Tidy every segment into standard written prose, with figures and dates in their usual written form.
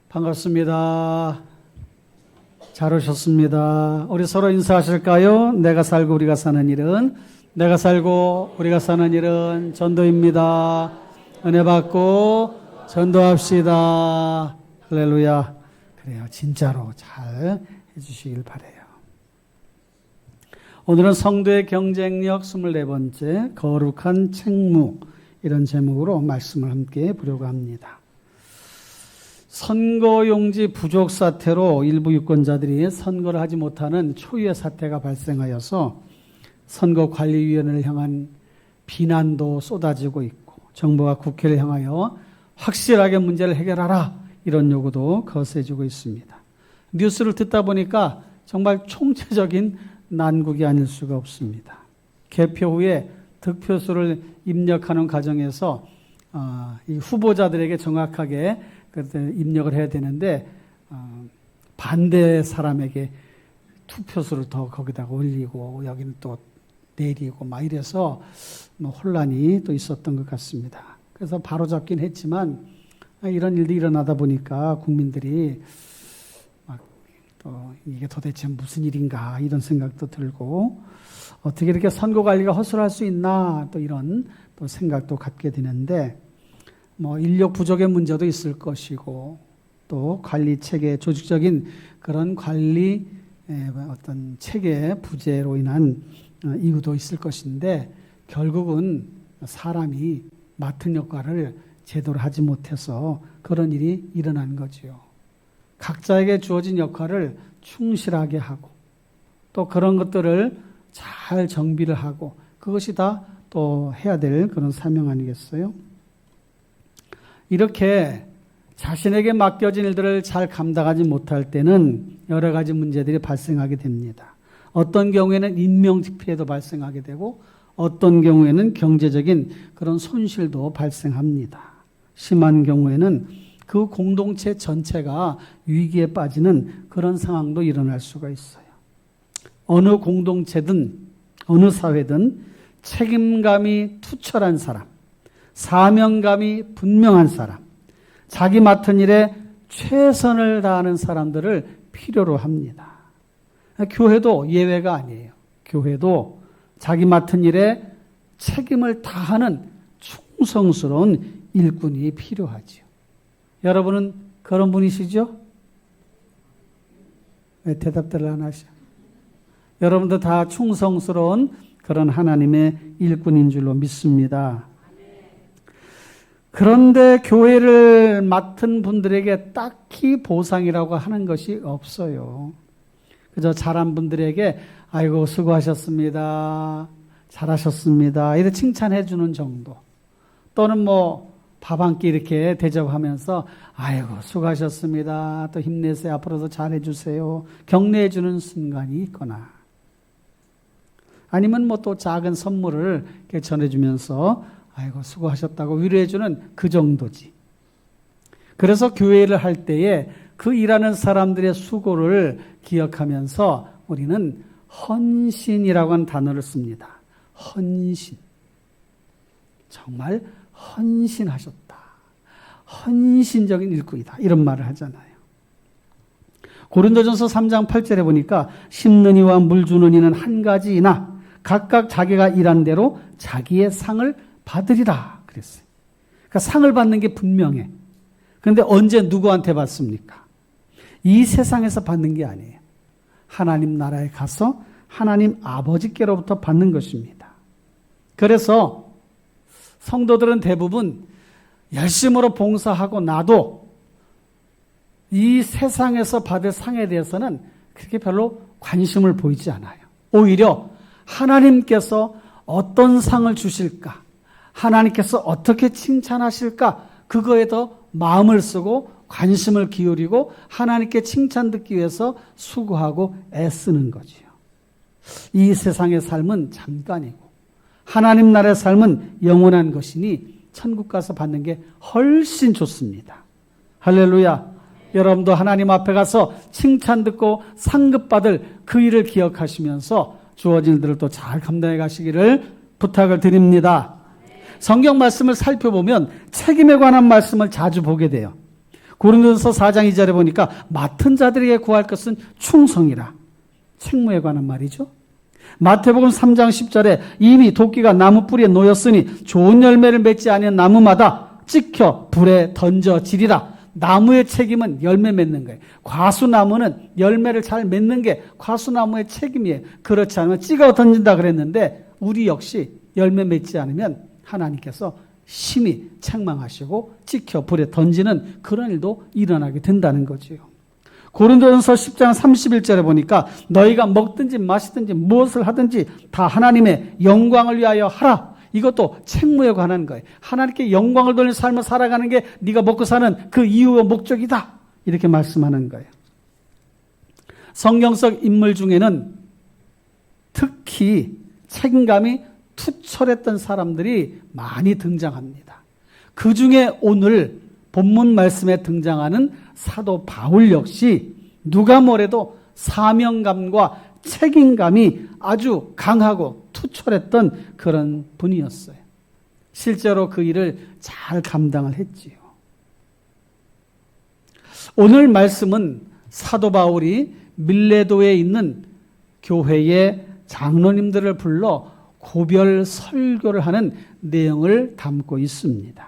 반갑습니다. 잘 오셨습니다. 우리 서로 인사하실까요? 내가 살고 우리가 사는 일은, 내가 살고 우리가 사는 일은 전도입니다. 은혜 받고 전도합시다. 할렐루야. 그래요. 진짜로 잘 해주시길 바라요. 오늘은 성도의 경쟁력 24번째 거룩한 책무, 이런 제목으로 말씀을 함께 보려고 합니다. 선거용지 부족 사태로 일부 유권자들이 선거를 하지 못하는 초유의 사태가 발생하여서 선거관리위원회를 향한 비난도 쏟아지고 있고, 정부가 국회를 향하여 확실하게 문제를 해결하라, 이런 요구도 거세지고 있습니다. 뉴스를 듣다 보니까 정말 총체적인 난국이 아닐 수가 없습니다. 개표 후에 득표수를 입력하는 과정에서 이 후보자들에게 정확하게 입력을 해야 되는데, 반대 사람에게 투표수를 더 거기다가 올리고 여기는 또 내리고 막 이래서 혼란이 또 있었던 것 같습니다. 그래서 바로 잡긴 했지만 이런 일도 일어나다 보니까 국민들이 막 또 이게 도대체 무슨 일인가 이런 생각도 들고, 어떻게 이렇게 선거 관리가 허술할 수 있나 또 이런 또 생각도 갖게 되는데, 인력 부족의 문제도 있을 것이고, 또 관리 체계, 조직적인 그런 관리 어떤 체계 부재로 인한 이유도 있을 것인데, 결국은 사람이 맡은 역할을 제대로 하지 못해서 그런 일이 일어난 거지요. 각자에게 주어진 역할을 충실하게 하고, 또 그런 것들을 잘 정비를 하고, 그것이 다 또 해야 될 그런 사명 아니겠어요? 이렇게 자신에게 맡겨진 일들을 잘 감당하지 못할 때는 여러 가지 문제들이 발생하게 됩니다. 어떤 경우에는 인명피해도 발생하게 되고, 어떤 경우에는 경제적인 그런 손실도 발생합니다. 심한 경우에는 그 공동체 전체가 위기에 빠지는 그런 상황도 일어날 수가 있어요. 어느 공동체든 어느 사회든 책임감이 투철한 사람, 사명감이 분명한 사람, 자기 맡은 일에 최선을 다하는 사람들을 필요로 합니다. 교회도 예외가 아니에요. 교회도 자기 맡은 일에 책임을 다하는 충성스러운 일꾼이 필요하지요. 여러분은 그런 분이시죠? 왜 대답들을 안 하셔? 여러분도 다 충성스러운 그런 하나님의 일꾼인 줄로 믿습니다. 그런데 교회를 맡은 분들에게 딱히 보상이라고 하는 것이 없어요. 그저 잘한 분들에게 아이고 수고하셨습니다, 잘하셨습니다, 이렇게 칭찬해 주는 정도, 또는 밥 한 끼 이렇게 대접하면서 아이고 수고하셨습니다, 또 힘내세요, 앞으로도 잘해 주세요, 격려해 주는 순간이 있거나, 아니면 또 작은 선물을 이렇게 전해주면서 아이고 수고하셨다고 위로해주는 그 정도지. 그래서 교회를 할 때에 그 일하는 사람들의 수고를 기억하면서 우리는 헌신이라고 하는 단어를 씁니다. 헌신. 정말 헌신하셨다, 헌신적인 일꾼이다, 이런 말을 하잖아요. 고린도전서 3장 8절에 보니까 심는 이와 물 주는 이는 한 가지이나 각각 자기가 일한 대로 자기의 상을 받으리라 그랬어요. 그러니까 상을 받는 게 분명해. 그런데 언제 누구한테 받습니까? 이 세상에서 받는 게 아니에요. 하나님 나라에 가서 하나님 아버지께로부터 받는 것입니다. 그래서 성도들은 대부분 열심으로 봉사하고 나도 이 세상에서 받을 상에 대해서는 그렇게 별로 관심을 보이지 않아요. 오히려 하나님께서 어떤 상을 주실까, 하나님께서 어떻게 칭찬하실까, 그거에 더 마음을 쓰고 관심을 기울이고 하나님께 칭찬 듣기 위해서 수고하고 애쓰는 거지요. 이 세상의 삶은 잠깐이고 하나님 나라의 삶은 영원한 것이니 천국 가서 받는 게 훨씬 좋습니다. 할렐루야. 여러분도 하나님 앞에 가서 칭찬 듣고 상급받을 그 일을 기억하시면서 주어진 일들을 또 잘 감당해 가시기를 부탁을 드립니다. 성경 말씀을 살펴보면 책임에 관한 말씀을 자주 보게 돼요. 고린도전서 4장 2절에 보니까 맡은 자들에게 구할 것은 충성이라. 책무에 관한 말이죠. 마태복음 3장 10절에 이미 도끼가 나무 뿌리에 놓였으니 좋은 열매를 맺지 아니한 나무마다 찍혀 불에 던져지리라. 나무의 책임은 열매 맺는 거예요. 과수나무는 열매를 잘 맺는 게 과수나무의 책임이에요. 그렇지 않으면 찍어 던진다 그랬는데 우리 역시 열매 맺지 않으면 하나님께서 심히 책망하시고 찍혀 불에 던지는 그런 일도 일어나게 된다는 거지요. 고린도전서 10장 31절에 보니까 너희가 먹든지 마시든지 무엇을 하든지 다 하나님의 영광을 위하여 하라. 이것도 책무에 관한 거예요. 하나님께 영광을 돌리는 삶을 살아가는 게 네가 먹고 사는 그 이유와 목적이다. 이렇게 말씀하는 거예요. 성경 속 인물 중에는 특히 책임감이 투철했던 사람들이 많이 등장합니다. 그 중에 오늘 본문 말씀에 등장하는 사도 바울 역시 누가 뭐래도 사명감과 책임감이 아주 강하고 투철했던 그런 분이었어요. 실제로 그 일을 잘 감당을 했지요. 오늘 말씀은 사도 바울이 밀레도에 있는 교회의 장로님들을 불러 고별 설교를 하는 내용을 담고 있습니다.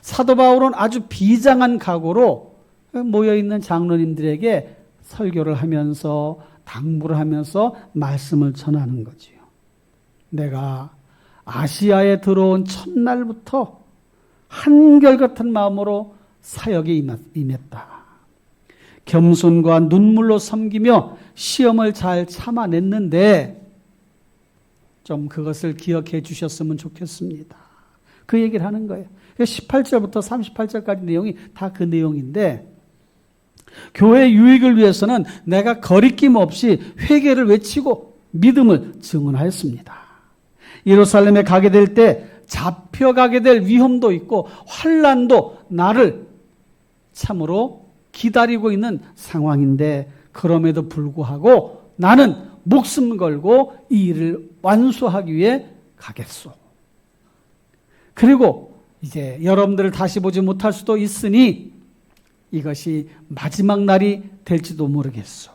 사도 바울은 아주 비장한 각오로 모여있는 장로님들에게 설교를 하면서 당부를 하면서 말씀을 전하는 거지요. 내가 아시아에 들어온 첫날부터 한결같은 마음으로 사역에 임했다. 겸손과 눈물로 섬기며 시험을 잘 참아냈는데 좀 그것을 기억해 주셨으면 좋겠습니다. 그 얘기를 하는 거예요. 18절부터 38절까지 내용이 다 그 내용인데 교회 유익을 위해서는 내가 거리낌 없이 회개를 외치고 믿음을 증언하였습니다. 예루살렘에 가게 될 때 잡혀가게 될 위험도 있고 환난도 나를 참으로 기다리고 있는 상황인데 그럼에도 불구하고 나는 목숨 걸고 이 일을 완수하기 위해 가겠소. 그리고 이제 여러분들을 다시 보지 못할 수도 있으니 이것이 마지막 날이 될지도 모르겠소.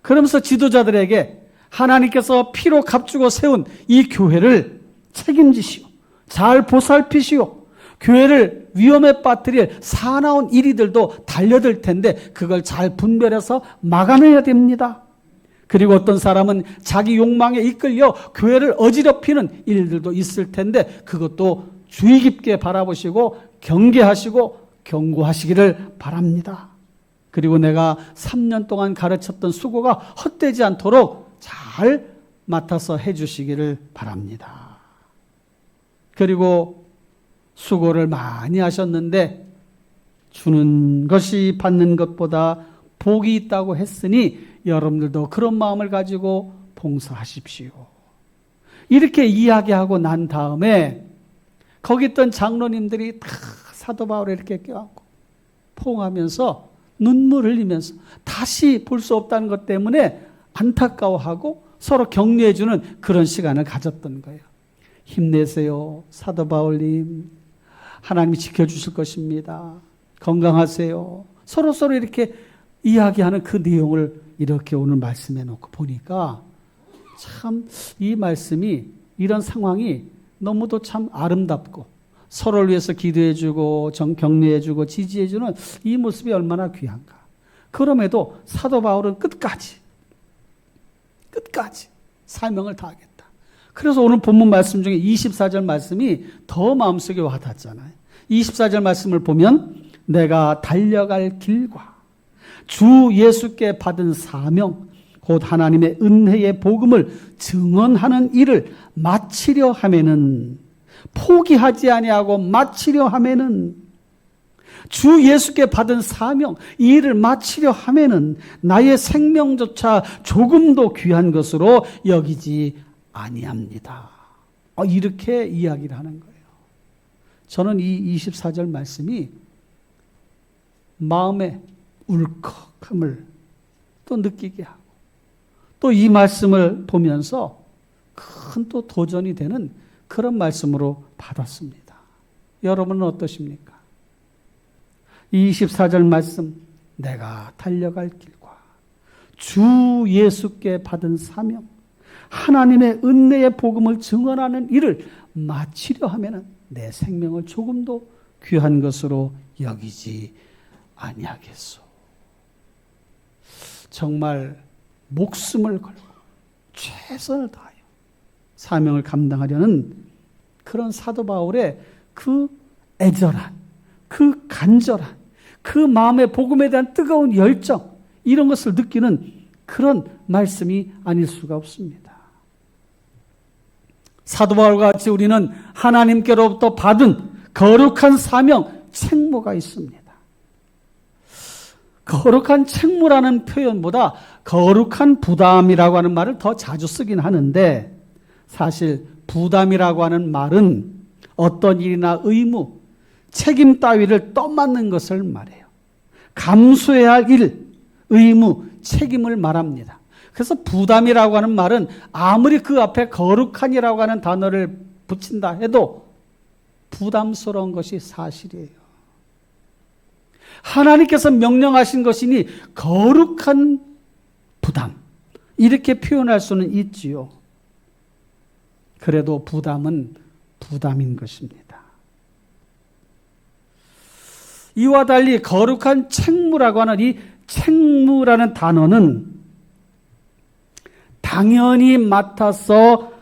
그러면서 지도자들에게 하나님께서 피로 값주고 세운 이 교회를 책임지시오. 잘 보살피시오. 교회를 위험에 빠뜨릴 사나운 일이들도 달려들 텐데 그걸 잘 분별해서 막아내야 됩니다. 그리고 어떤 사람은 자기 욕망에 이끌려 교회를 어지럽히는 일들도 있을 텐데 그것도 주의 깊게 바라보시고 경계하시고 경고하시기를 바랍니다. 그리고 내가 3년 동안 가르쳤던 수고가 헛되지 않도록 잘 맡아서 해주시기를 바랍니다. 그리고 수고를 많이 하셨는데 주는 것이 받는 것보다 복이 있다고 했으니 여러분들도 그런 마음을 가지고 봉사하십시오. 이렇게 이야기하고 난 다음에 거기 있던 장로님들이 다 사도 바울을 이렇게 껴안고 포옹하면서 눈물을 흘리면서 다시 볼 수 없다는 것 때문에 안타까워하고 서로 격려해주는 그런 시간을 가졌던 거예요. 힘내세요. 사도 바울님. 하나님이 지켜주실 것입니다. 건강하세요. 서로 이렇게 이야기하는 그 내용을 이렇게 오늘 말씀해 놓고 보니까 참 이 말씀이 이런 상황이 너무도 참 아름답고 서로를 위해서 기도해주고 격려해주고 지지해주는 이 모습이 얼마나 귀한가. 그럼에도 사도 바울은 끝까지 사명을 다하겠다. 그래서 오늘 본문 말씀 중에 24절 말씀이 더 마음속에 와닿잖아요. 24절 말씀을 보면 내가 달려갈 길과 주 예수께 받은 사명 곧 하나님의 은혜의 복음을 증언하는 일을 마치려 하면은 포기하지 아니하고 마치려 하면은 주 예수께 받은 사명 이 일을 마치려 하면은 나의 생명조차 조금도 귀한 것으로 여기지 아니합니다. 이렇게 이야기를 하는 거예요. 저는 이 24절 말씀이 마음의 울컥함을 또 느끼게 하고 또 이 말씀을 보면서 큰 또 도전이 되는 그런 말씀으로 받았습니다. 여러분은 어떠십니까? 24절 말씀, 내가 달려갈 길과 주 예수께 받은 사명, 하나님의 은혜의 복음을 증언하는 일을 마치려 하면 내 생명을 조금도 귀한 것으로 여기지 아니하겠소. 정말 목숨을 걸고 최선을 다하여 사명을 감당하려는 그런 사도 바울의 그 애절한, 그 간절한, 그 마음의 복음에 대한 뜨거운 열정, 이런 것을 느끼는 그런 말씀이 아닐 수가 없습니다. 사도 바울과 같이 우리는 하나님께로부터 받은 거룩한 사명, 책무가 있습니다. 거룩한 책무라는 표현보다 거룩한 부담이라고 하는 말을 더 자주 쓰긴 하는데, 사실 부담이라고 하는 말은 어떤 일이나 의무, 책임 따위를 떠맡는 것을 말해요. 감수해야 할 일, 의무, 책임을 말합니다. 그래서 부담이라고 하는 말은 아무리 그 앞에 거룩한이라고 하는 단어를 붙인다 해도 부담스러운 것이 사실이에요. 하나님께서 명령하신 것이니 거룩한 부담, 이렇게 표현할 수는 있지요. 그래도 부담은 부담인 것입니다. 이와 달리 거룩한 책무라고 하는 이 책무라는 단어는 당연히 맡아서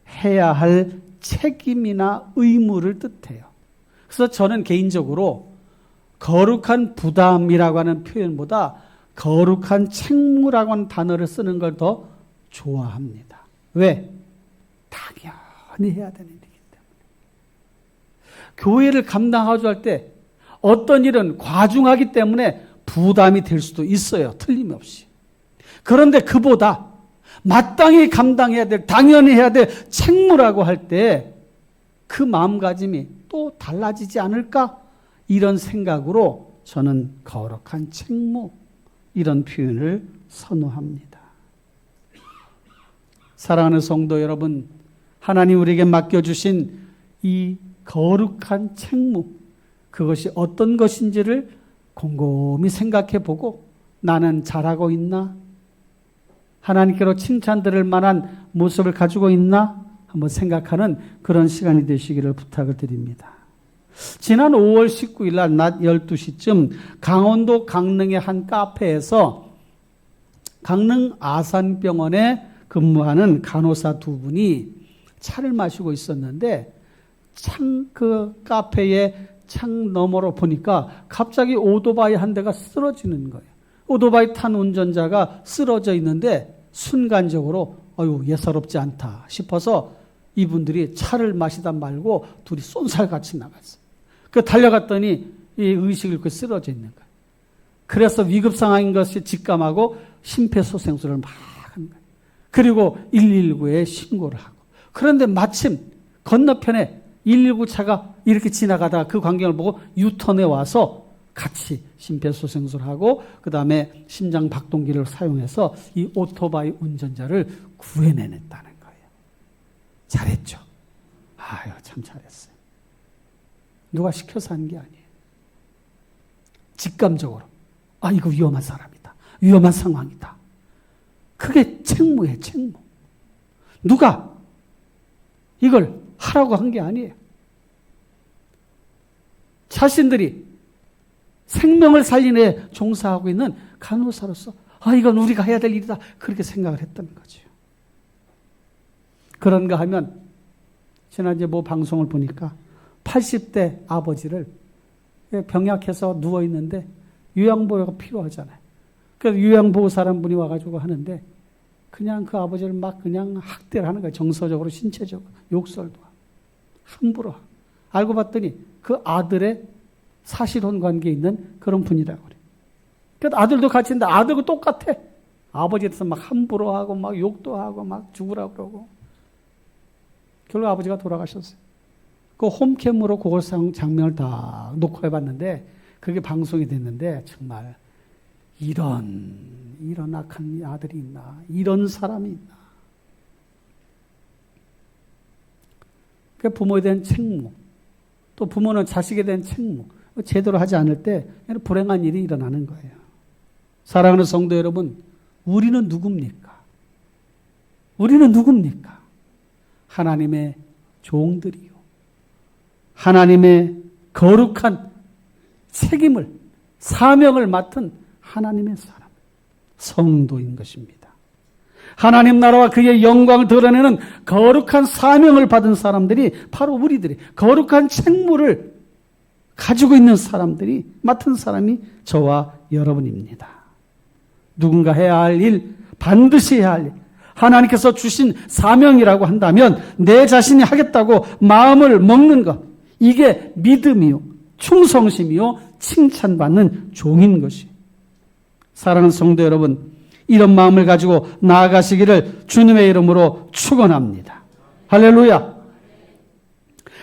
해야 할 책임이나 의무를 뜻해요. 그래서 저는 개인적으로 거룩한 부담이라고 하는 표현보다 거룩한 책무라고 하는 단어를 쓰는 걸 더 좋아합니다. 왜? 당연히 해야 되는 일이기 때문에. 교회를 감당하고 할 때 어떤 일은 과중하기 때문에 부담이 될 수도 있어요. 틀림없이. 그런데 그보다 마땅히 감당해야 될, 당연히 해야 될 책무라고 할 때 그 마음가짐이 또 달라지지 않을까? 이런 생각으로 저는 거룩한 책무, 이런 표현을 선호합니다. 사랑하는 성도 여러분, 하나님 우리에게 맡겨주신 이 거룩한 책무, 그것이 어떤 것인지를 곰곰이 생각해 보고 나는 잘하고 있나? 하나님께로 칭찬드릴 만한 모습을 가지고 있나? 한번 생각하는 그런 시간이 되시기를 부탁을 드립니다. 지난 5월 19일 날 낮 12시쯤 강원도 강릉의 한 카페에서 강릉 아산병원에 근무하는 간호사 두 분이 차를 마시고 있었는데 그 카페의 창 너머로 보니까 갑자기 오토바이 한 대가 쓰러지는 거예요. 오토바이 탄 운전자가 쓰러져 있는데 순간적으로 예사롭지 않다 싶어서 이분들이 차를 마시다 말고 둘이 쏜살같이 나갔어요. 달려갔더니 이 의식을 잃고 쓰러져 있는 거예요. 그래서 위급 상황인 것이 직감하고 심폐소생술을 막 하는 거예요. 그리고 119에 신고를 하고. 그런데 마침 건너편에 119 차가 이렇게 지나가다가 그 광경을 보고 유턴해 와서 같이 심폐소생술하고 그 다음에 심장 박동기를 사용해서 이 오토바이 운전자를 구해내냈다는 거예요. 잘했죠? 아유, 참 잘했어요. 누가 시켜서 한 게 아니에요. 직감적으로 이거 위험한 사람이다. 위험한 상황이다. 그게 책무예요, 책무. 누가 이걸 하라고 한 게 아니에요. 자신들이 생명을 살리는 종사하고 있는 간호사로서 이건 우리가 해야 될 일이다. 그렇게 생각을 했다는 거죠. 그런가 하면 지난주에 방송을 보니까 80대 아버지를 병약해서 누워있는데 요양보호가 필요하잖아요. 그래서 요양보호 사람분이 와가지고 하는데 그냥 그 아버지를 막 그냥 학대를 하는 거예요. 정서적으로, 신체적으로. 욕설도 하고. 함부로 하고. 알고 봤더니 그 아들의 사실혼 관계에 있는 그런 분이라고 그래요. 그래서 아들도 같이 있는데 아들과 똑같아. 아버지에 대해서 막 함부로 하고 막 욕도 하고 막 죽으라고 그러고. 결국 아버지가 돌아가셨어요. 그 홈캠으로 그걸 장면을 다 녹화해봤는데 그게 방송이 됐는데 정말 이런 악한 아들이 있나, 이런 사람이 있나. 그 부모에 대한 책무, 또 부모는 자식에 대한 책무, 제대로 하지 않을 때 불행한 일이 일어나는 거예요. 사랑하는 성도 여러분, 우리는 누굽니까? 우리는 누굽니까? 하나님의 종들이요. 하나님의 거룩한 책임을, 사명을 맡은 하나님의 사람, 성도인 것입니다. 하나님 나라와 그의 영광을 드러내는 거룩한 사명을 받은 사람들이 바로 우리들이, 거룩한 책무를 가지고 있는 사람들이, 맡은 사람이 저와 여러분입니다. 누군가 해야 할 일, 반드시 해야 할 일, 하나님께서 주신 사명이라고 한다면 내 자신이 하겠다고 마음을 먹는 것, 이게 믿음이요, 충성심이요, 칭찬받는 종인 것이. 사랑하는 성도 여러분, 이런 마음을 가지고 나아가시기를 주님의 이름으로 축원합니다. 할렐루야.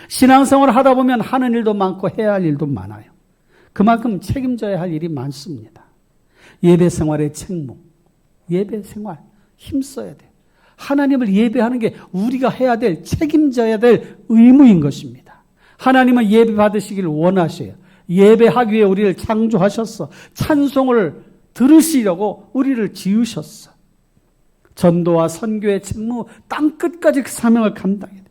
신앙생활을 하다 보면 하는 일도 많고 해야 할 일도 많아요. 그만큼 책임져야 할 일이 많습니다. 예배 생활의 책무, 예배 생활 힘써야 돼요. 하나님을 예배하는 게 우리가 해야 될, 책임져야 될 의무인 것입니다. 하나님은 예배 받으시길 원하셔요. 예배하기 위해 우리를 창조하셨어. 찬송을 들으시려고 우리를 지으셨어. 전도와 선교의 책무, 땅끝까지 그 사명을 감당해야 돼.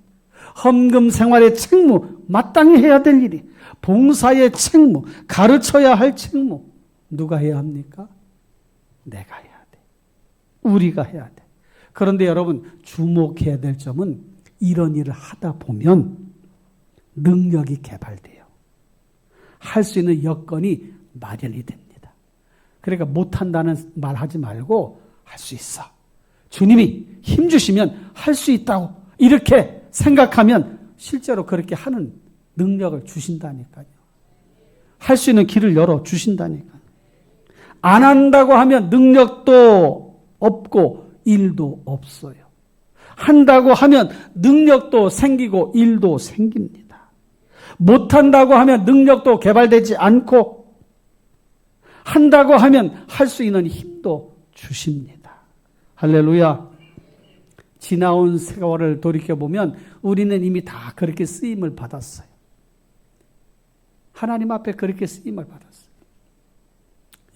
헌금 생활의 책무, 마땅히 해야 될 일이, 봉사의 책무, 가르쳐야 할 책무, 누가 해야 합니까? 내가 해야 돼. 우리가 해야 돼. 그런데 여러분, 주목해야 될 점은 이런 일을 하다 보면 능력이 개발돼요. 할 수 있는 여건이 마련이 됩니다. 그러니까 못한다는 말 하지 말고 할 수 있어. 주님이 힘 주시면 할 수 있다고 이렇게 생각하면 실제로 그렇게 하는 능력을 주신다니까요. 할 수 있는 길을 열어 주신다니까요. 안 한다고 하면 능력도 없고 일도 없어요. 한다고 하면 능력도 생기고 일도 생깁니다. 못한다고 하면 능력도 개발되지 않고, 한다고 하면 할 수 있는 힘도 주십니다. 할렐루야. 지나온 세월을 돌이켜보면 우리는 이미 다 그렇게 쓰임을 받았어요. 하나님 앞에 그렇게 쓰임을 받았어요.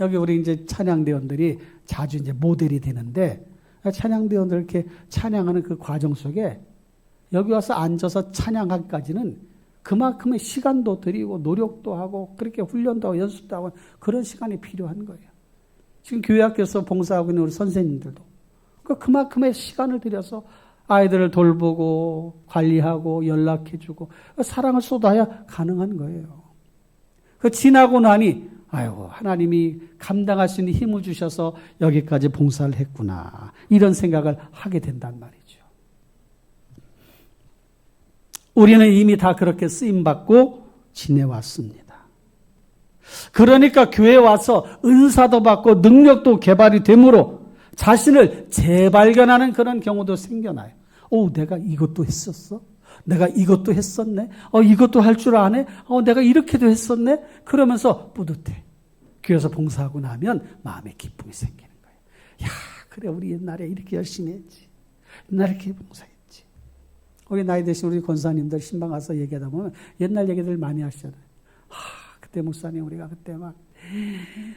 여기 우리 이제 찬양대원들이 자주 이제 모델이 되는데, 찬양대원들 이렇게 찬양하는 그 과정 속에 여기 와서 앉아서 찬양하기까지는 그만큼의 시간도 들이고 노력도 하고 그렇게 훈련도 하고 연습도 하고 그런 시간이 필요한 거예요. 지금 교회학교에서 봉사하고 있는 우리 선생님들도 그만큼의 시간을 들여서 아이들을 돌보고 관리하고 연락해주고 사랑을 쏟아야 가능한 거예요. 그 지나고 나니 아이고, 하나님이 감당할 수 있는 힘을 주셔서 여기까지 봉사를 했구나, 이런 생각을 하게 된단 말이죠. 우리는 이미 다 그렇게 쓰임받고 지내왔습니다. 그러니까 교회에 와서 은사도 받고 능력도 개발이 되므로 자신을 재발견하는 그런 경우도 생겨나요. 내가 이것도 했었어? 내가 이것도 했었네? 이것도 할 줄 아네? 내가 이렇게도 했었네? 그러면서 뿌듯해. 교회에서 봉사하고 나면 마음에 기쁨이 생기는 거예요. 야, 그래, 우리 옛날에 이렇게 열심히 했지. 옛날에 이렇게 봉사했지. 우리 나이 드신 우리 권사님들 신방 가서 얘기하다 보면 옛날 얘기들 많이 하시잖아요. 그때 목사님, 우리가 그때 막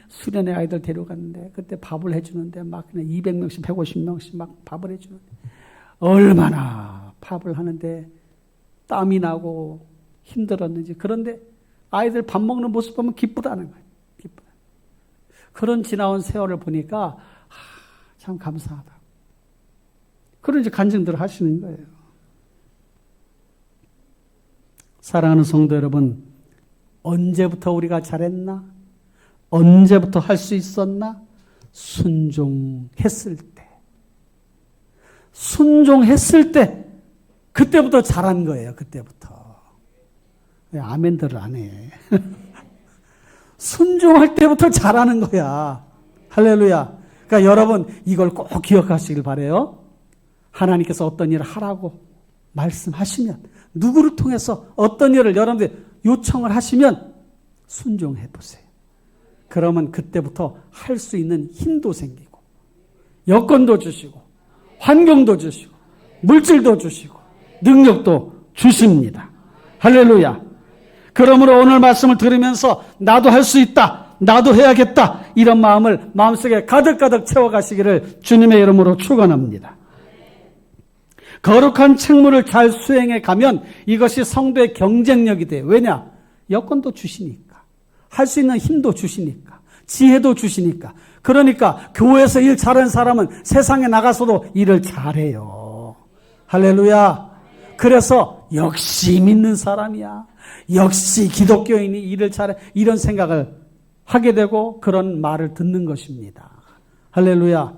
수련회 아이들 데려갔는데 그때 밥을 해주는데 막 그냥 200명씩 150명씩 막 밥을 해주는데 얼마나 밥을 하는데 땀이 나고 힘들었는지. 그런데 아이들 밥 먹는 모습 보면 기쁘다는 거예요. 기쁘다. 그런 지나온 세월을 보니까 참 감사하다. 그런 이제 간증들을 하시는 거예요. 사랑하는 성도 여러분, 언제부터 우리가 잘했나? 언제부터 할 수 있었나? 순종했을 때. 순종했을 때, 그때부터 잘한 거예요. 그때부터. 왜 아멘들을 안 해? 순종할 때부터 잘하는 거야. 할렐루야. 그러니까 여러분, 이걸 꼭 기억하시길 바라요. 하나님께서 어떤 일을 하라고 말씀하시면, 누구를 통해서 어떤 일을 여러분들 요청을 하시면 순종해 보세요. 그러면 그때부터 할 수 있는 힘도 생기고, 여건도 주시고, 환경도 주시고, 물질도 주시고, 능력도 주십니다. 할렐루야. 그러므로 오늘 말씀을 들으면서 나도 할 수 있다, 나도 해야겠다, 이런 마음을 마음속에 가득가득 채워가시기를 주님의 이름으로 축원합니다. 거룩한 책무를 잘 수행해 가면 이것이 성도의 경쟁력이 돼요. 왜냐? 여건도 주시니까, 할 수 있는 힘도 주시니까, 지혜도 주시니까. 그러니까 교회에서 일 잘하는 사람은 세상에 나가서도 일을 잘해요. 할렐루야. 그래서 역시 믿는 사람이야, 역시 기독교인이 일을 잘해, 이런 생각을 하게 되고 그런 말을 듣는 것입니다. 할렐루야.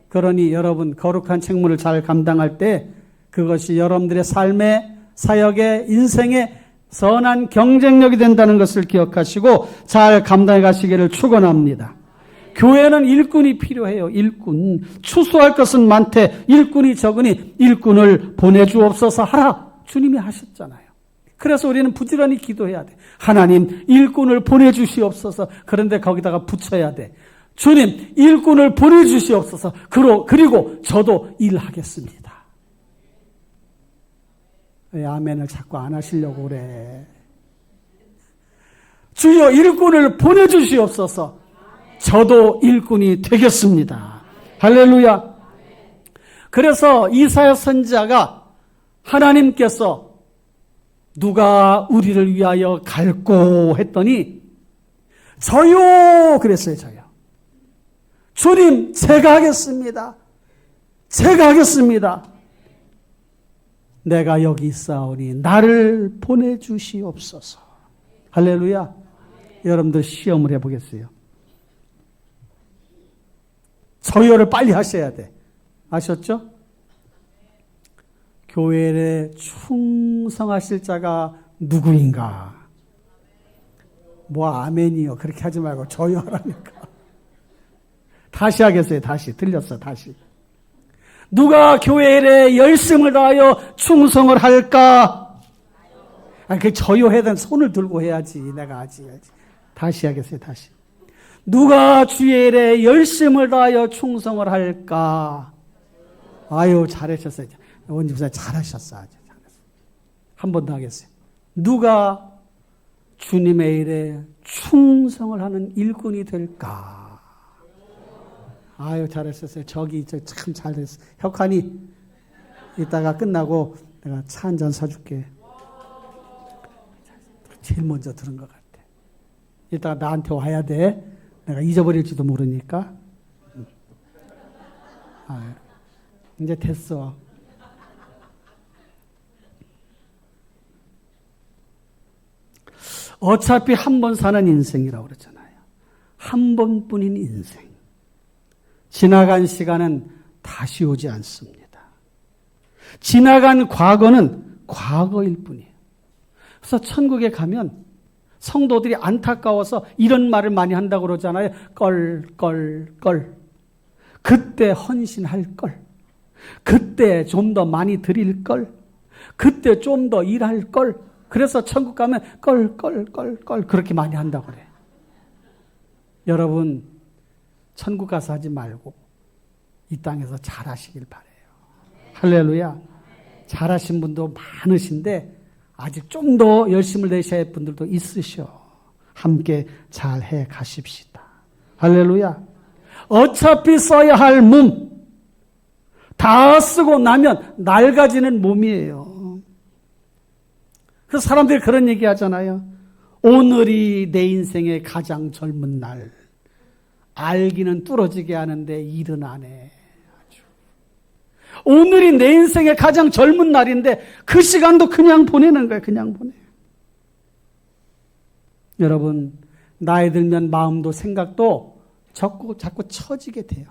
그러니 여러분, 거룩한 책무를 잘 감당할 때 그것이 여러분들의 삶의, 사역의, 인생의 선한 경쟁력이 된다는 것을 기억하시고 잘 감당해 가시기를 축원합니다. 교회는 일꾼이 필요해요. 일꾼. 추수할 것은 많되 일꾼이 적으니 일꾼을 보내주옵소서 하라. 주님이 하셨잖아요. 그래서 우리는 부지런히 기도해야 돼. 하나님, 일꾼을 보내주시옵소서. 그런데 거기다가 붙여야 돼. 주님, 일꾼을 보내주시옵소서. 그리고 저도 일하겠습니다. 왜 아멘을 자꾸 안 하시려고 그래. 주여, 일꾼을 보내주시옵소서. 저도 일꾼이 되겠습니다. 할렐루야. 그래서 이사야 선지자가 하나님께서 누가 우리를 위하여 갈꼬 했더니 저요 그랬어요. 저요. 주님, 제가 하겠습니다. 제가 하겠습니다. 내가 여기 있사오니 나를 보내주시옵소서. 할렐루야. 여러분들 시험을 해보겠어요. 저요를 빨리 하셔야 돼. 아셨죠? 교회에 충성하실 자가 누구인가? 뭐 아멘이요. 그렇게 하지 말고 저요 하라니까. 다시 하겠어요. 다시. 들렸어. 다시. 누가 교회에 열심을 다하여 충성을 할까? 그 저요 해야 되는 손을 들고 해야지. 내가 하지. 다시 하겠어요. 다시. 누가 주의 일에 열심을 다하여 충성을 할까? 아유, 잘하셨어요. 원집사 잘하셨어. 아주 잘했어. 한 번 더 하겠어요. 누가 주님의 일에 충성을 하는 일꾼이 될까? 아유, 잘하셨어요. 저기 참 잘했어. 혁환이 이따가 끝나고 내가 차 한 잔 사줄게. 제일 먼저 들은 것 같아. 이따가 나한테 와야 돼. 내가 잊어버릴지도 모르니까. 아, 이제 됐어. 어차피 한 번 사는 인생이라고 그러잖아요. 한 번뿐인 인생. 지나간 시간은 다시 오지 않습니다. 지나간 과거는 과거일 뿐이에요. 그래서 천국에 가면 성도들이 안타까워서 이런 말을 많이 한다고 그러잖아요. 껄. 그때 헌신할 걸. 그때 좀 더 많이 드릴 걸. 그때 좀 더 일할 걸. 그래서 천국 가면 껄 그렇게 많이 한다고 그래. 여러분, 천국 가서 하지 말고 이 땅에서 잘하시길 바라요. 할렐루야. 잘하신 분도 많으신데 아직 좀 더 열심을 내셔야 할 분들도 있으셔. 함께 잘해 가십시다. 할렐루야. 어차피 써야 할 몸 다 쓰고 나면 낡아지는 몸이에요. 그래서 사람들이 그런 얘기 하잖아요. 오늘이 내 인생의 가장 젊은 날. 알기는 뚫어지게 하는데 일은 안 해. 오늘이 내 인생의 가장 젊은 날인데 그 시간도 그냥 보내는 거예요. 그냥 보내. 여러분, 나이 들면 마음도 생각도 자꾸 처지게 돼요.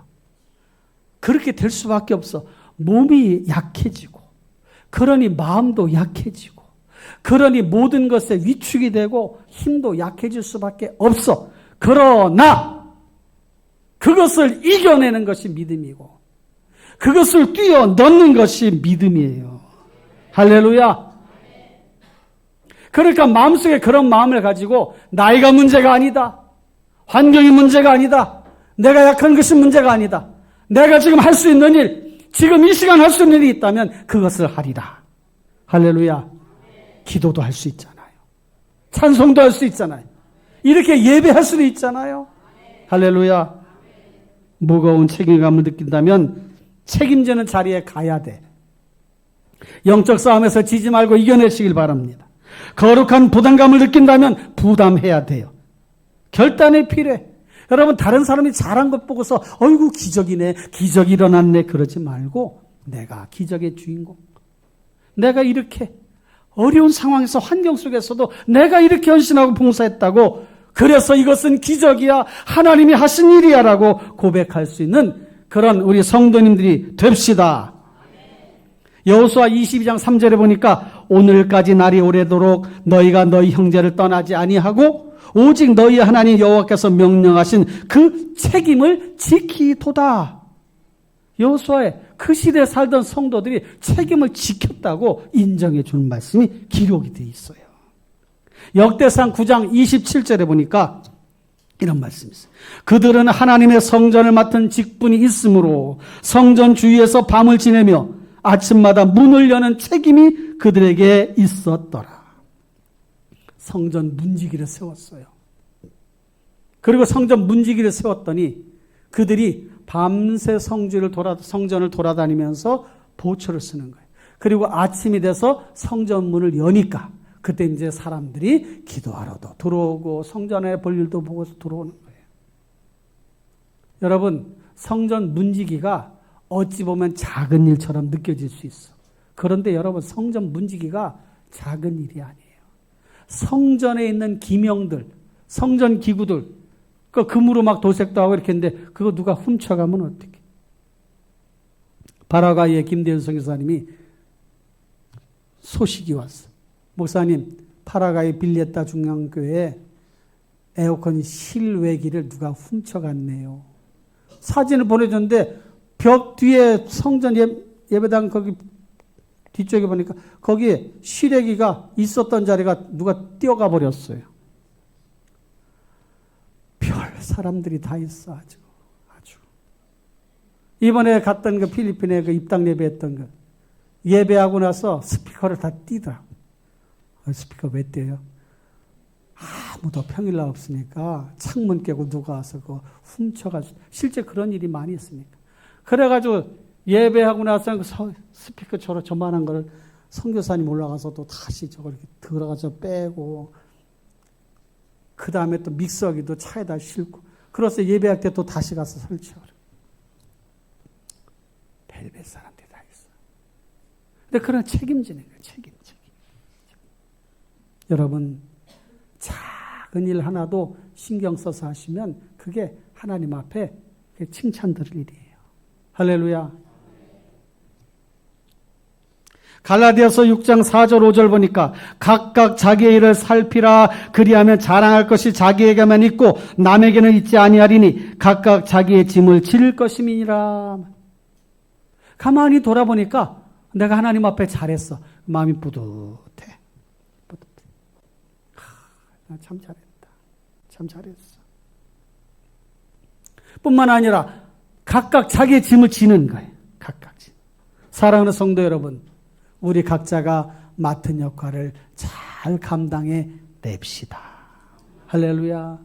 그렇게 될 수밖에 없어. 몸이 약해지고, 그러니 마음도 약해지고, 그러니 모든 것에 위축이 되고 힘도 약해질 수밖에 없어. 그러나 그것을 이겨내는 것이 믿음이고 그것을 뛰어넘는 것이 믿음이에요. 할렐루야. 그러니까 마음속에 그런 마음을 가지고 나이가 문제가 아니다. 환경이 문제가 아니다. 내가 약한 것이 문제가 아니다. 내가 지금 할 수 있는 일, 지금 이 시간 할 수 있는 일이 있다면 그것을 하리라. 할렐루야. 기도도 할 수 있잖아요. 찬송도 할 수 있잖아요. 이렇게 예배할 수도 있잖아요. 할렐루야. 무거운 책임감을 느낀다면 책임지는 자리에 가야 돼. 영적 싸움에서 지지 말고 이겨내시길 바랍니다. 거룩한 부담감을 느낀다면 부담해야 돼요. 결단이 필요해. 여러분, 다른 사람이 잘한 것 보고서 어이구 기적이네, 기적이 일어났네 그러지 말고 내가 기적의 주인공, 내가 이렇게 어려운 상황에서 환경 속에서도 내가 이렇게 헌신하고 봉사했다고, 그래서 이것은 기적이야, 하나님이 하신 일이야 라고 고백할 수 있는 그런 우리 성도님들이 됩시다. 여호수아 22장 3절에 보니까 오늘까지 날이 오래도록 너희가 너희 형제를 떠나지 아니하고 오직 너희 하나님 여호와께서 명령하신 그 책임을 지키도다. 여호수아의 그 시대에 살던 성도들이 책임을 지켰다고 인정해 주는 말씀이 기록이 되어 있어요. 역대상 9장 27절에 보니까 이런 말씀이 있어요. 그들은 하나님의 성전을 맡은 직분이 있으므로 성전 주위에서 밤을 지내며 아침마다 문을 여는 책임이 그들에게 있었더라. 성전 문지기를 세웠어요. 그리고 성전 문지기를 세웠더니 그들이 밤새 성전을 돌아다니면서 보초를 쓰는 거예요. 그리고 아침이 돼서 성전 문을 여니까 그때 이제 사람들이 기도하러도 들어오고 성전에 볼 일도 보고서 들어오는 거예요. 여러분, 성전 문지기가 어찌 보면 작은 일처럼 느껴질 수 있어. 그런데 여러분, 성전 문지기가 작은 일이 아니에요. 성전에 있는 기명들, 성전 기구들, 그 금으로 막 도색도 하고 이렇게 했는데 그거 누가 훔쳐가면 어떡해. 바라가이의 김대현 선교사님이 소식이 왔어. 목사님, 파라과이 빌레타 중앙교회에 에어컨 실외기를 누가 훔쳐갔네요. 사진을 보내줬는데 벽 뒤에 성전 예배당 거기 뒤쪽에 보니까 거기에 실외기가 있었던 자리가 누가 뛰어가 버렸어요. 별 사람들이 다 있어. 아주. 이번에 갔던 그 필리핀에 그 입당 예배했던 거 예배하고 나서 스피커를 다 띄더라고. 스피커 왜 떼요? 아무도 평일날 없으니까 창문 깨고 누가 와서 그거 훔쳐가지고, 실제 그런 일이 많이 있습니까? 그래가지고 예배하고 나서 그 스피커 저만한 걸 선교사님 올라가서 또 다시 저걸 이렇게 들어가서 빼고, 그 다음에 또 믹서기도 차에다 싣고, 그래서 예배할 때 또 다시 가서 설치하고. 별별 사람들이 다 있어. 근데 그런 책임지는 거예요. 책임. 여러분, 작은 일 하나도 신경 써서 하시면 그게 하나님 앞에 칭찬 들을 일이에요. 할렐루야. 갈라디아서 6장 4절 5절 보니까 각각 자기의 일을 살피라. 그리하면 자랑할 것이 자기에게만 있고 남에게는 있지 아니하리니 각각 자기의 짐을 질 것임이니라. 가만히 돌아보니까 내가 하나님 앞에 잘했어. 마음이 뿌듯해. 참 잘했다. 참 잘했어. 뿐만 아니라 각각 자기의 짐을 지는 거예요. 각각 짐. 사랑하는 성도 여러분, 우리 각자가 맡은 역할을 잘 감당해 냅시다. 할렐루야.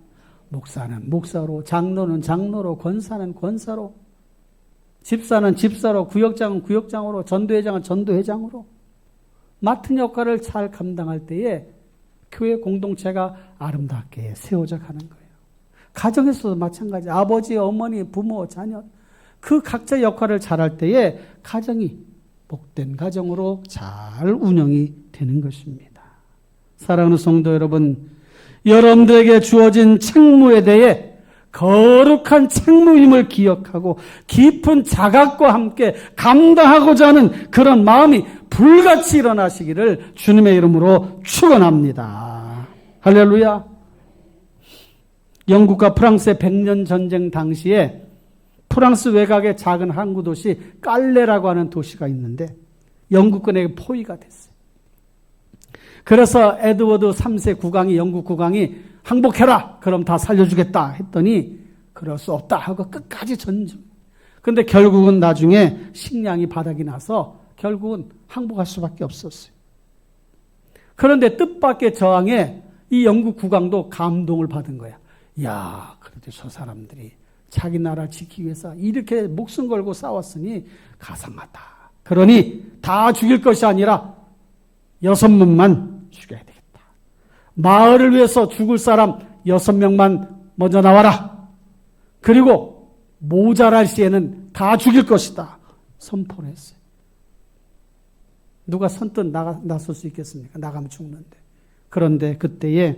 목사는 목사로, 장로는 장로로, 권사는 권사로, 집사는 집사로, 구역장은 구역장으로, 전도회장은 전도회장으로 맡은 역할을 잘 감당할 때에 교회 공동체가 아름답게 세워져 가는 거예요. 가정에서도 마찬가지. 아버지, 어머니, 부모, 자녀, 그 각자 역할을 잘할 때에 가정이 복된 가정으로 잘 운영이 되는 것입니다. 사랑하는 성도 여러분, 여러분들에게 주어진 책무에 대해 거룩한 책무임을 기억하고 깊은 자각과 함께 감당하고자 하는 그런 마음이 불같이 일어나시기를 주님의 이름으로 축원합니다. 할렐루야. 영국과 프랑스의 100년 전쟁 당시에 프랑스 외곽의 작은 항구 도시 깔레라고 하는 도시가 있는데 영국군에게 포위가 됐어요. 그래서 에드워드 3세 국왕이, 영국 국왕이 항복해라. 그럼 다 살려주겠다 했더니 그럴 수 없다 하고 끝까지 전쟁. 근데 결국은 나중에 식량이 바닥이 나서 결국은 항복할 수밖에 없었어요. 그런데 뜻밖의 저항에 이 영국 국왕도 감동을 받은 거야. 야, 그래도 저 사람들이 자기 나라 지키기 위해서 이렇게 목숨 걸고 싸웠으니 가상하다. 그러니 다 죽일 것이 아니라 6명만 죽여야 되겠다. 마을을 위해서 죽을 사람 6명만 먼저 나와라. 그리고 모자랄 시에는 다 죽일 것이다. 선포를 했어요. 누가 선뜻 나설 수 있겠습니까? 나가면 죽는데. 그런데 그때에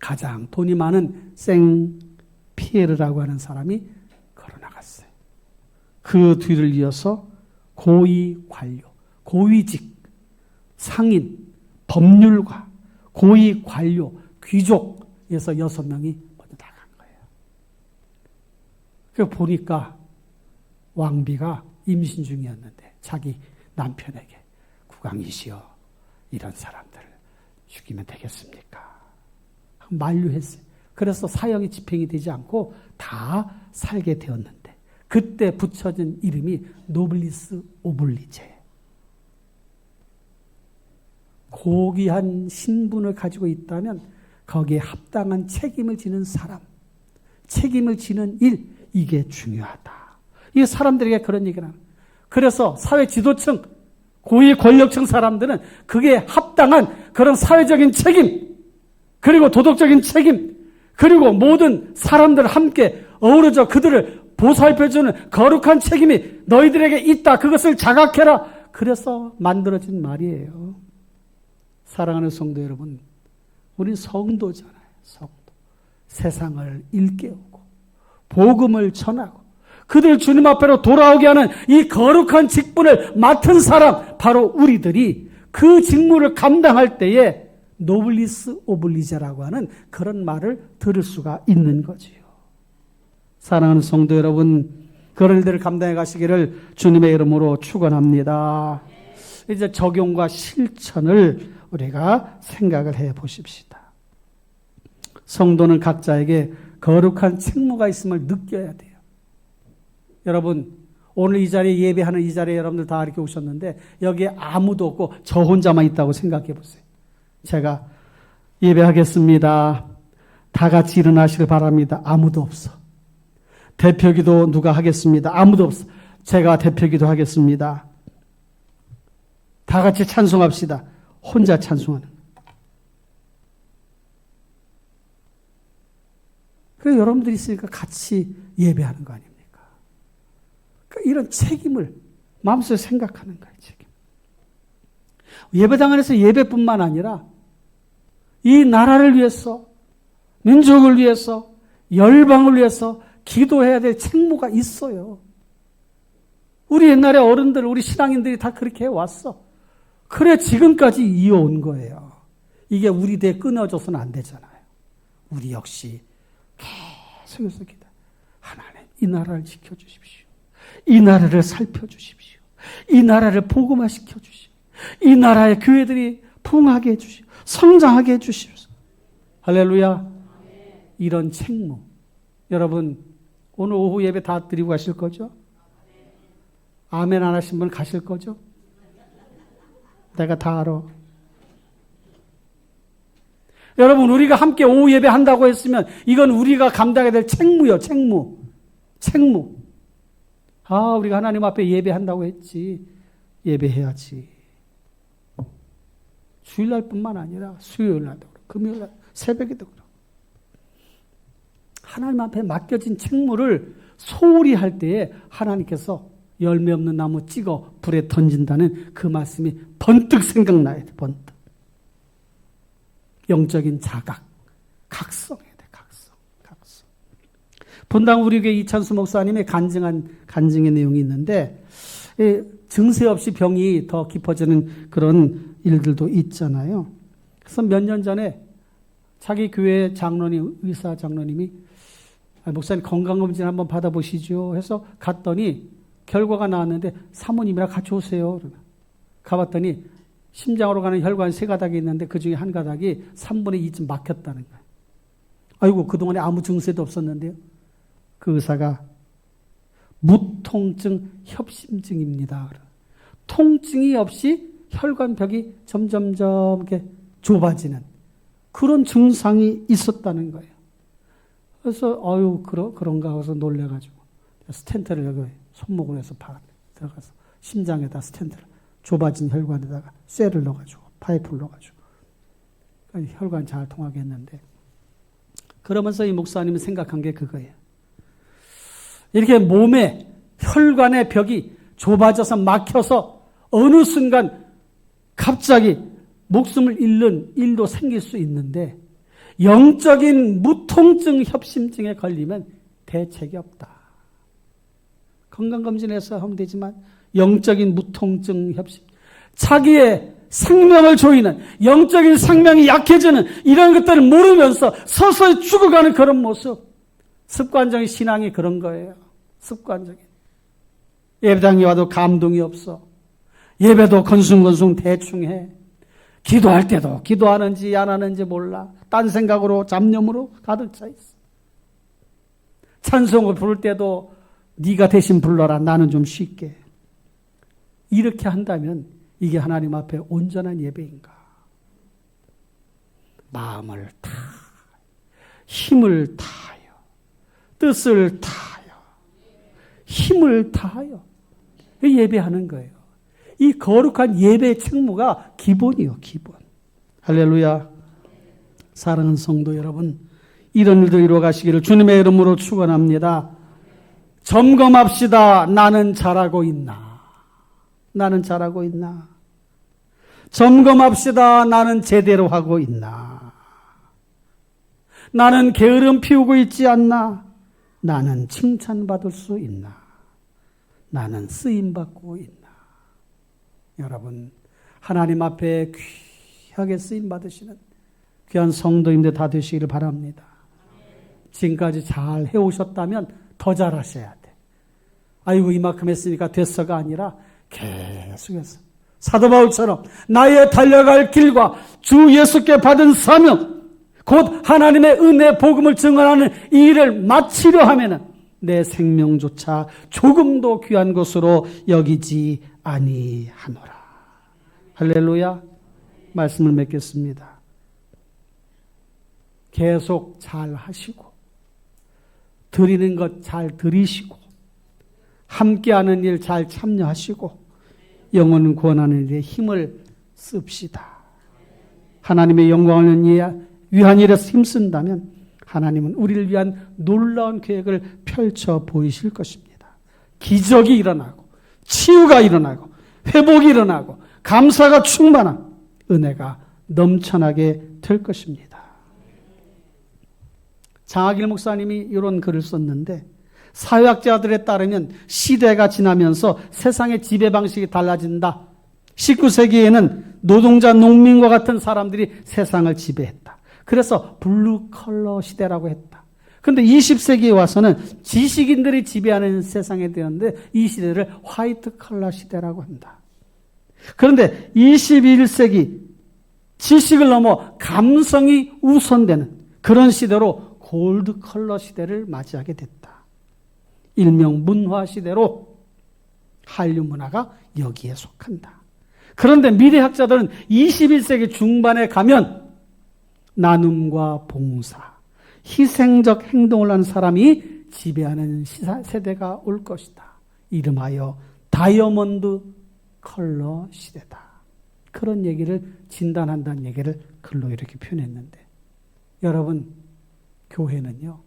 가장 돈이 많은 생피에르라고 하는 사람이 걸어나갔어요. 그 뒤를 이어서 고위 관료, 고위직, 상인, 법률가, 고위 관료, 귀족에서 6명이 먼저 나간 거예요. 그 보니까 왕비가 임신 중이었는데 자기 남편에게 국왕이시여 이런 사람들을 죽이면 되겠습니까? 만류했어요. 그래서 사형이 집행이 되지 않고 다 살게 되었는데 그때 붙여진 이름이 노블리스 오블리제. 고귀한 신분을 가지고 있다면 거기에 합당한 책임을 지는 사람, 책임을 지는 일, 이게 중요하다. 이게 사람들에게 그런 얘기를 하는. 그래서 사회 지도층, 고위 권력층 사람들은 그게 합당한 그런 사회적인 책임, 그리고 도덕적인 책임, 그리고 모든 사람들 함께 어우러져 그들을 보살펴주는 거룩한 책임이 너희들에게 있다. 그것을 자각해라. 그래서 만들어진 말이에요. 사랑하는 성도 여러분, 우린 성도잖아요. 성도. 세상을 일깨우고 복음을 전하고 그들 주님 앞으로 돌아오게 하는 이 거룩한 직분을 맡은 사람, 바로 우리들이 그 직무를 감당할 때에 노블리스 오블리제라고 하는 그런 말을 들을 수가 있는 거지요. 사랑하는 성도 여러분, 그런 일들을 감당해 가시기를 주님의 이름으로 축원합니다. 이제 적용과 실천을 우리가 생각을 해 보십시다. 성도는 각자에게 거룩한 책무가 있음을 느껴야 돼요. 여러분, 오늘 이 자리에 예배하는 이 자리에 여러분들 다 이렇게 오셨는데 여기에 아무도 없고 저 혼자만 있다고 생각해 보세요. 제가 예배하겠습니다. 다 같이 일어나시길 바랍니다. 아무도 없어. 대표기도 누가 하겠습니다. 아무도 없어. 제가 대표기도 하겠습니다. 다 같이 찬송합시다. 혼자 찬송하는. 그래서 여러분들이 있으니까 같이 예배하는 거 아닙니까? 그러니까 이런 책임을 마음속에 생각하는 거예요. 책임. 예배당 안에서 예배뿐만 아니라 이 나라를 위해서, 민족을 위해서, 열방을 위해서 기도해야 될 책무가 있어요. 우리 옛날에 어른들, 우리 신앙인들이 다 그렇게 해왔어. 그래 지금까지 이어온 거예요. 이게 우리 대에 끊어져서는 안 되잖아요. 우리 역시 계속해서 기도. 하나님, 이 나라를 지켜주십시오. 이 나라를 살펴주십시오. 이 나라를 복음화시켜 주십시오. 이 나라의 교회들이 풍하게 해주십시오. 성장하게 해주십시오. 할렐루야. 이런 책무. 여러분, 오늘 오후 예배 다 드리고 가실 거죠? 아멘 안 하신 분 가실 거죠? 내가 다 알아. 여러분, 우리가 함께 오후 예배 한다고 했으면 이건 우리가 감당해야 될 책무요, 책무. 책무. 아, 우리가 하나님 앞에 예배한다고 했지. 예배해야지. 주일날뿐만 아니라 수요일날도 그렇고 금요일날 새벽에도 그렇고 하나님 앞에 맡겨진 책무를 소홀히 할 때에 하나님께서 열매 없는 나무 찍어 불에 던진다는 그 말씀이 번뜩 생각나야 돼. 번뜩. 영적인 자각, 각성해야 돼. 각성. 본당 우리 교회 이찬수 목사님의 간증의 내용이 있는데 증세 없이 병이 더 깊어지는 그런 일들도 있잖아요. 그래서 몇 년 전에 자기 교회 장로님, 의사 장로님이 목사님 건강검진 한번 받아보시죠 해서 갔더니 결과가 나왔는데 사모님이랑 같이 오세요. 가봤더니 심장으로 가는 혈관 3가닥이 있는데 그중에 한 가닥이 3분의 2쯤 막혔다는 거예요. 아이고, 그동안에 아무 증세도 없었는데요. 그 의사가 무통증 협심증입니다. 통증이 없이 혈관벽이 점점점 이렇게 좁아지는 그런 증상이 있었다는 거예요. 그래서 그런가 해서 놀래가지고 스텐트를 여기 손목으로 해서 들어가서 심장에다 스텐트를 좁아진 혈관에다가 쇠를 넣어가지고 파이프를 넣어가지고 혈관 잘 통하게 했는데, 그러면서 이 목사님은 생각한 게 그거예요. 이렇게 몸에 혈관의 벽이 좁아져서 막혀서 어느 순간 갑자기 목숨을 잃는 일도 생길 수 있는데, 영적인 무통증 협심증에 걸리면 대책이 없다. 건강검진에서 하면 되지만 영적인 무통증 협심, 자기의 생명을 조이는, 영적인 생명이 약해지는 이런 것들을 모르면서 서서히 죽어가는 그런 모습, 습관적인 신앙이 그런 거예요. 습관적인. 예배당에 와도 감동이 없어. 예배도 건숭건숭 대충 해. 기도할 때도 기도하는지 안 하는지 몰라. 딴 생각으로 잡념으로 가득 차 있어. 찬송을 부를 때도 네가 대신 불러라, 나는 좀 쉴게. 이렇게 한다면 이게 하나님 앞에 온전한 예배인가? 마음을 다, 힘을 다하여, 뜻을 다하여, 힘을 다하여 예배하는 거예요. 이 거룩한 예배의 책무가 기본이요, 기본. 할렐루야. 사랑하는 성도 여러분, 이런 일도 이루어가시기를 주님의 이름으로 축원합니다. 점검합시다. 나는 잘하고 있나? 나는 잘하고 있나? 점검합시다. 나는 제대로 하고 있나? 나는 게으름 피우고 있지 않나? 나는 칭찬받을 수 있나? 나는 쓰임받고 있나? 여러분, 하나님 앞에 귀하게 쓰임받으시는 귀한 성도님들 다 되시기를 바랍니다. 지금까지 잘 해오셨다면 더 잘하셔야 돼. 아이고 이만큼 했으니까 됐어가 아니라 계속해서 사도 바울처럼 나의 달려갈 길과 주 예수께 받은 사명, 곧 하나님의 은혜 복음을 증언하는 이 일을 마치려 하면은 내 생명조차 조금도 귀한 것으로 여기지 아니하노라. 할렐루야. 말씀을 맺겠습니다. 계속 잘 하시고, 드리는 것 잘 드리시고, 함께하는 일 잘 참여하시고, 영혼 구원하는 일에 힘을 씁시다. 하나님의 영광을 위한 일에 힘쓴다면 하나님은 우리를 위한 놀라운 계획을 펼쳐 보이실 것입니다. 기적이 일어나고, 치유가 일어나고, 회복이 일어나고, 감사가 충만한 은혜가 넘쳐나게 될 것입니다. 장학일 목사님이 이런 글을 썼는데, 사회학자들에 따르면 시대가 지나면서 세상의 지배 방식이 달라진다. 19세기에는 노동자, 농민과 같은 사람들이 세상을 지배했다. 그래서 블루 컬러 시대라고 했다. 그런데 20세기에 와서는 지식인들이 지배하는 세상이 되었는데 이 시대를 화이트 컬러 시대라고 한다. 그런데 21세기 지식을 넘어 감성이 우선되는 그런 시대로 골드 컬러 시대를 맞이하게 됐다. 일명 문화 시대로 한류 문화가 여기에 속한다. 그런데 미래학자들은 21세기 중반에 가면 나눔과 봉사, 희생적 행동을 하는 사람이 지배하는 세대가 올 것이다. 이름하여 다이아몬드 컬러 시대다. 그런 얘기를 진단한다는 얘기를 글로 이렇게 표현했는데, 여러분, 교회는요,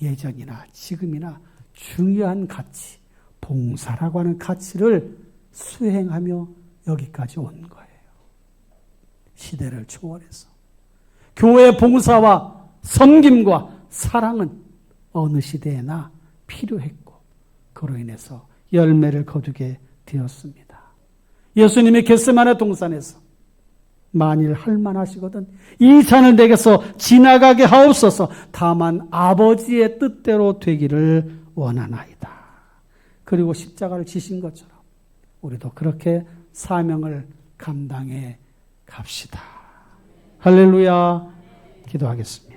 예전이나 지금이나 중요한 가치, 봉사라고 하는 가치를 수행하며 여기까지 온 거예요. 시대를 초월해서. 교회의 봉사와 섬김과 사랑은 어느 시대에나 필요했고, 그로 인해서 열매를 거두게 되었습니다. 예수님이 겟세마네 동산에서 만일 할만하시거든 이 잔을 내게서 지나가게 하옵소서, 다만 아버지의 뜻대로 되기를 원하나이다. 그리고 십자가를 지신 것처럼 우리도 그렇게 사명을 감당해 갑시다. 할렐루야. 기도하겠습니다.